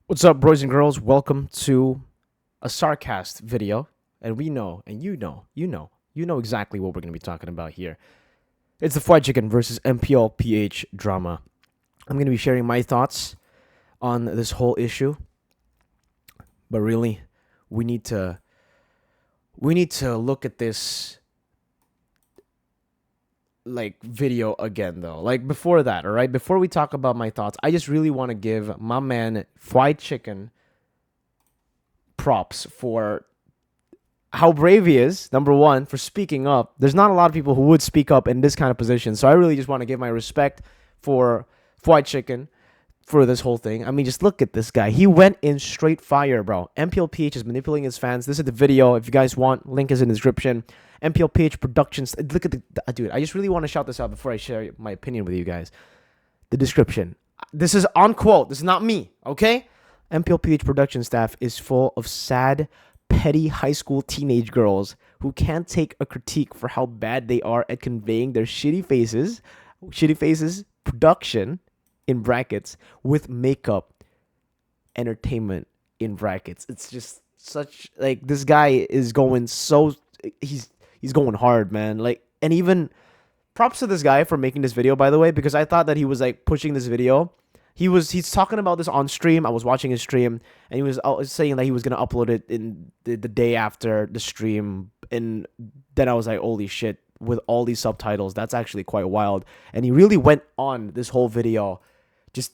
What's up, boys and girls? Welcome to a SarCast video. And we know, and you know exactly what we're going to be talking about here. It's the Fwyd Chickn versus MPL PH Drama. I'm going to be sharing my thoughts on this whole issue. But really, we need to look at this video again though. Like before that, all right? Before we talk about my thoughts, I just really want to give my man Fwyd Chickn props for how brave he is, number one, for speaking up. There's not a lot of people who would speak up in this kind of position. So I really just want to give my respect for Fwyd Chickn for this whole thing. I mean, just look at this guy. He went in straight fire, bro. MPL PH is manipulating his fans. This is the video. If you guys want, link is in the description. MPL PH Productions. Look at the dude. I just really want to shout this out before I share my opinion with you guys. The description. This is on quote. This is not me, okay? MPL PH production staff is full of sad, petty high school teenage girls who can't take a critique for how bad they are at conveying their shitty faces production in brackets with makeup entertainment in brackets. It's just such like this guy is going so he's going hard, man. Like, and even props to this guy for making this video, by the way, because I thought that he was like pushing this video. He's talking about this on stream. I was watching his stream, and he was saying that he was gonna upload it in the day after the stream, and then I was like, holy shit! With all these subtitles, that's actually quite wild. And he really went on this whole video, just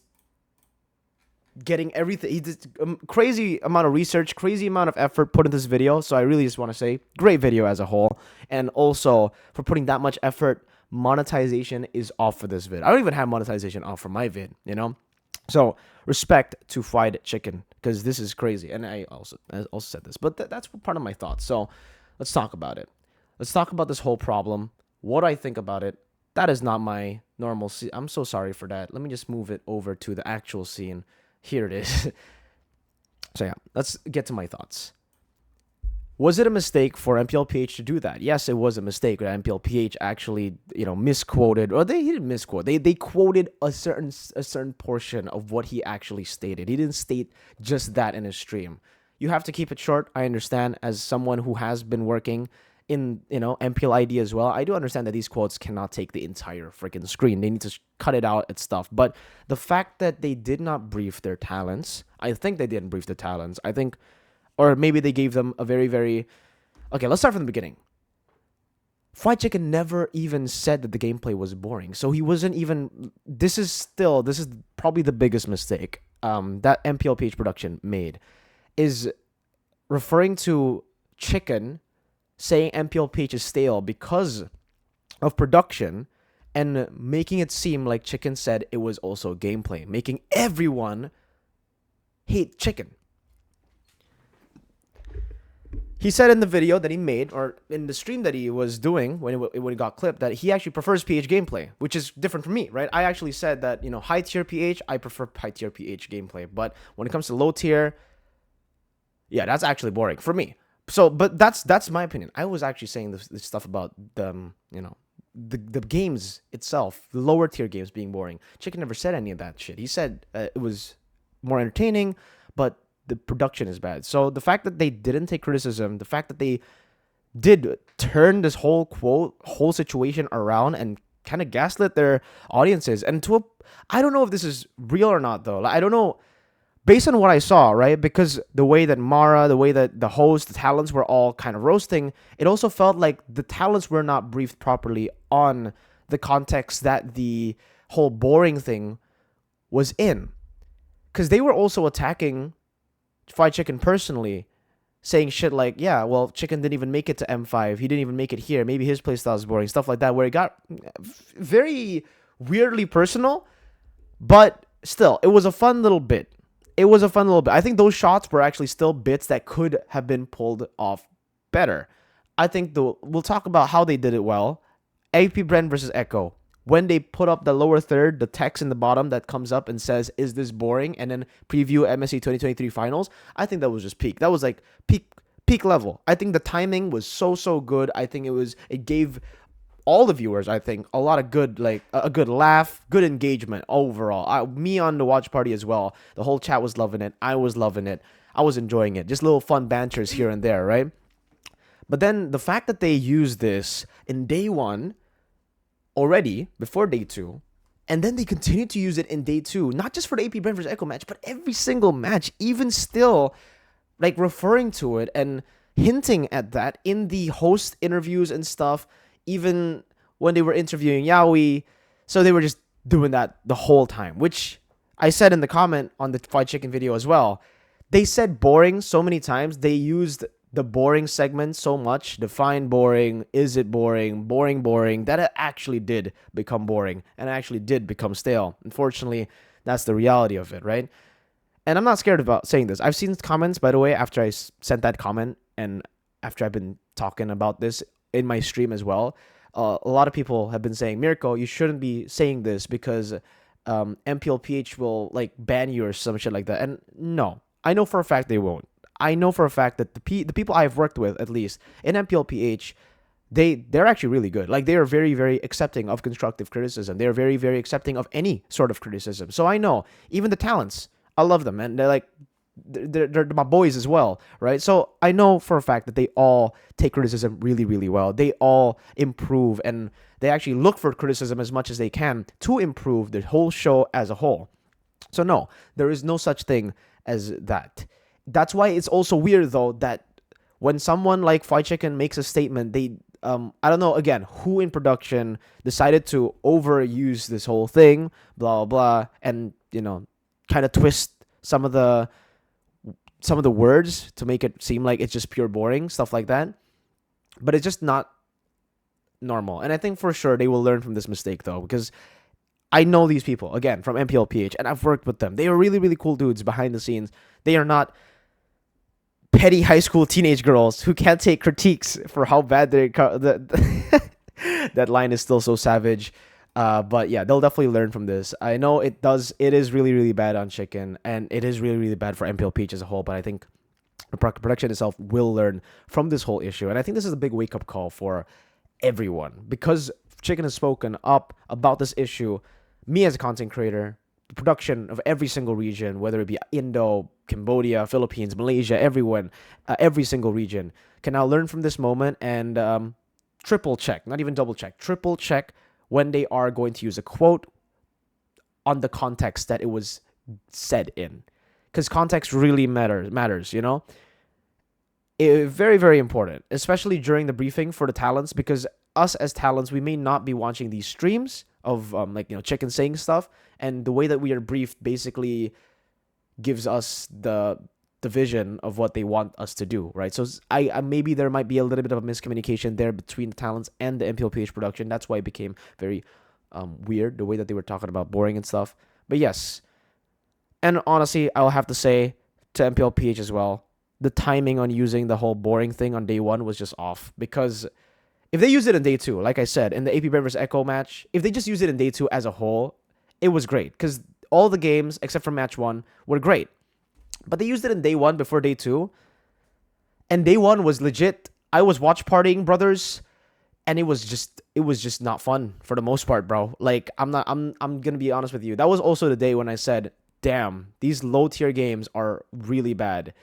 getting everything. He did a crazy amount of research, crazy amount of effort put in this video. So I really just want to say, great video as a whole, and also for putting that much effort. Monetization is off for this vid. I don't even have monetization off for my vid, you know. So respect to Fwyd Chickn, because this is crazy, and I also said this, but that's part of my thoughts. So let's talk about it. Let's talk about this whole problem. What I think about it. That is not my normal scene. I'm so sorry for that. Let me just move it over to the actual scene. Here it is. So yeah, let's get to my thoughts. Was it a mistake for MPL PH to do that? Yes, it was a mistake. MPL PH actually, misquoted, or he didn't misquote. They quoted a certain portion of what he actually stated. He didn't state just that in his stream. You have to keep it short. I understand, as someone who has been working in MPL ID as well. I do understand that these quotes cannot take the entire freaking screen. They need to cut it out and stuff. But the fact that they did not brief their talents, I think they didn't brief the talents. I think. Or maybe they gave them a very, very... Okay, let's start from the beginning. Fwyd Chickn never even said that the gameplay was boring. So he wasn't even... This is probably the biggest mistake that MPL PH production made. Is referring to Chickn saying MPL PH is stale because of production, and making it seem like Chickn said it was also gameplay. Making everyone hate Chickn. He said in the video that he made, or in the stream that he was doing when it got clipped, that he actually prefers PH gameplay, which is different from me, right? I actually said that, high tier PH, I prefer high tier PH gameplay. But when it comes to low tier, yeah, that's actually boring for me. So, but that's my opinion. I was actually saying this stuff about the games itself, the lower tier games being boring. Chickn never said any of that shit. He said it was more entertaining, but the production is bad. So the fact that they didn't take criticism, the fact that they did turn this whole situation around and kind of gaslit their audiences, and I don't know if this is real or not though. I don't know, based on what I saw, right? Because the way that Mara, the way that the host, the talents were all kind of roasting, it also felt like the talents were not briefed properly on the context that the whole boring thing was in. Because they were also attacking Fwyd Chickn personally, saying shit like, yeah, well, Chickn didn't even make it to M5. He didn't even make it here. Maybe his playstyle is boring. Stuff like that, where it got very weirdly personal. But still, it was a fun little bit. I think those shots were actually still bits that could have been pulled off better. I think we'll talk about how they did it well. AP Brand versus Echo. When they put up the lower third, the text in the bottom that comes up and says, is this boring? And then preview MSC 2023 finals. I think that was just peak. That was like peak level. I think the timing was so good. I think it gave all the viewers, I think, a lot of good, like a good laugh, good engagement overall. Me on the watch party as well. The whole chat was loving it. I was loving it. I was enjoying it. Just little fun banters here and there, right? But then the fact that they used this in day one already, before day two, and then they continued to use it in day two, not just for the AP Brent versus Echo match, but every single match, even still, like referring to it and hinting at that in the host interviews and stuff, even when they were interviewing Yaoi. So they were just doing that the whole time, which I said in the comment on the Fwyd Chickn video as well. They said boring so many times. They used the boring segment so much. Define boring. Is it boring? Boring, that it actually did become boring and actually did become stale. Unfortunately, that's the reality of it, right? And I'm not scared about saying this. I've seen comments, by the way, after I sent that comment and after I've been talking about this in my stream as well. A lot of people have been saying, Mirko, you shouldn't be saying this because MPL PH will like ban you or some shit like that. And no, I know for a fact they won't. I know for a fact that the people I've worked with, at least in MPL PH, they're actually really good. Like, they are very, very accepting of constructive criticism. They're very, very accepting of any sort of criticism. So I know even the talents, I love them, and they're like they're my boys as well, right? So I know for a fact that they all take criticism really, really well. They all improve, and they actually look for criticism as much as they can to improve the whole show as a whole. So no, there is no such thing as that. That's why it's also weird though that when someone like Fwyd Chickn makes a statement, they I don't know again who in production decided to overuse this whole thing, blah blah, and kind of twist some of the words to make it seem like it's just pure boring stuff like that. But it's just not normal, and I think for sure they will learn from this mistake though, because I know these people again from MPL PH, and I've worked with them. They are really, really cool dudes behind the scenes. They are not petty high school teenage girls who can't take critiques for how bad that line is still so savage. But yeah, they'll definitely learn from this. I know it is really, really bad on Chickn, and it is really, really bad for MPL PH as a whole, but I think the production itself will learn from this whole issue. And I think this is a big wake-up call for everyone, because Chickn has spoken up about this issue. Me as a content creator, the production of every single region, whether it be Indo, Cambodia, Philippines, Malaysia, everyone, every single region can now learn from this moment and triple check, not even double check, triple check when they are going to use a quote on the context that it was said in. Because context really matters, very, very important, especially during the briefing for the talents, because us as talents, we may not be watching these streams of Chickn saying stuff, and the way that we are briefed basically gives us the vision of what they want us to do, right? So I maybe there might be a little bit of a miscommunication there between the talents and the MPL PH production. That's why it became very weird, the way that they were talking about boring and stuff. But yes, and honestly, I'll have to say to MPL PH as well, the timing on using the whole boring thing on day one was just off, because if they use it in day two, like I said, in the AP Brent vs. Echo match, if they just use it in day two as a whole, it was great, because all the games, except for match one, were great. But they used it in day one before day two, and day one was legit. I was watch partying, brothers, and it was just not fun for the most part, bro. Like, I'm gonna be honest with you. That was also the day when I said, damn, these low tier games are really bad.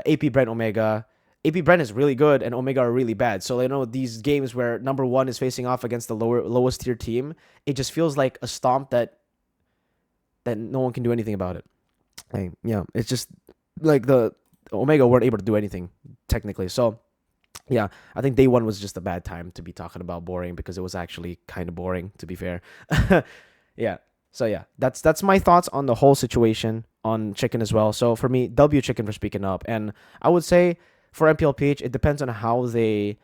AP Brent Omega. AP Brent is really good and Omega are really bad. So these games where number one is facing off against the lowest tier team, it just feels like a stomp that no one can do anything about it. It's just like the Omega weren't able to do anything technically. So yeah, I think day one was just a bad time to be talking about boring, because it was actually kind of boring, to be fair. Yeah. So yeah, that's my thoughts on the whole situation on Chickn as well. So for me, W Chickn for speaking up, and I would say for MPL PH, it depends on how they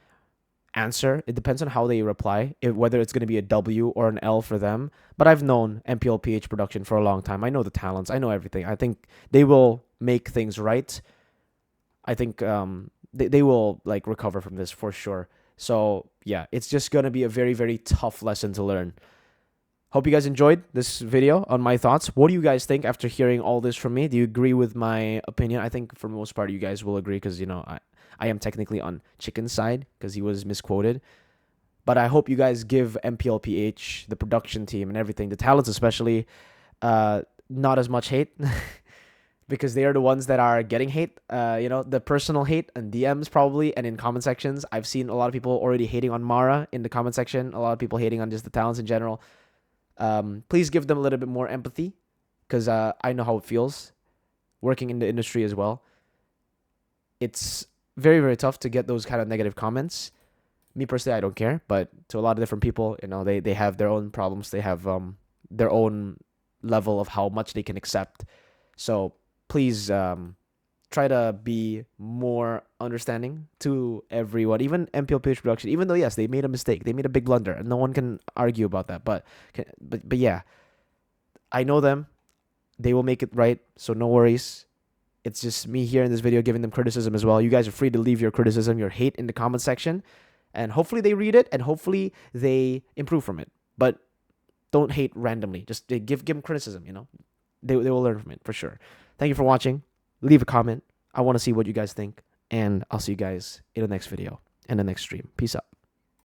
answer. It depends on how they reply, whether it's going to be a W or an L for them. But I've known MPL PH production for a long time. I know the talents. I know everything. I think they will make things right. I think they will recover from this for sure. So yeah, it's just going to be a very, very tough lesson to learn. Hope you guys enjoyed this video on my thoughts. What do you guys think after hearing all this from me? Do you agree with my opinion? I think for the most part, you guys will agree, because, I am technically on Chicken's side because he was misquoted. But I hope you guys give MPL PH, the production team and everything, the talents especially, not as much hate. Because they are the ones that are getting hate, the personal hate and DMs probably, and in comment sections. I've seen a lot of people already hating on Mara in the comment section, a lot of people hating on just the talents in general. Please give them a little bit more empathy, because I know how it feels working in the industry as well. It's very, very tough to get those kind of negative comments. Me personally, I don't care, but to a lot of different people, they have their own problems. They have their own level of how much they can accept. So please try to be more understanding to everyone, even MPL PH production. Even though yes, they made a mistake, they made a big blunder, and no one can argue about that. But yeah, I know them. They will make it right, so no worries. It's just me here in this video giving them criticism as well. You guys are free to leave your criticism, your hate in the comment section, and hopefully they read it and hopefully they improve from it. But don't hate randomly. Just give them criticism. They will learn from it for sure. Thank you for watching. Leave a comment. I want to see what you guys think, and I'll see you guys in the next video and the next stream. Peace out.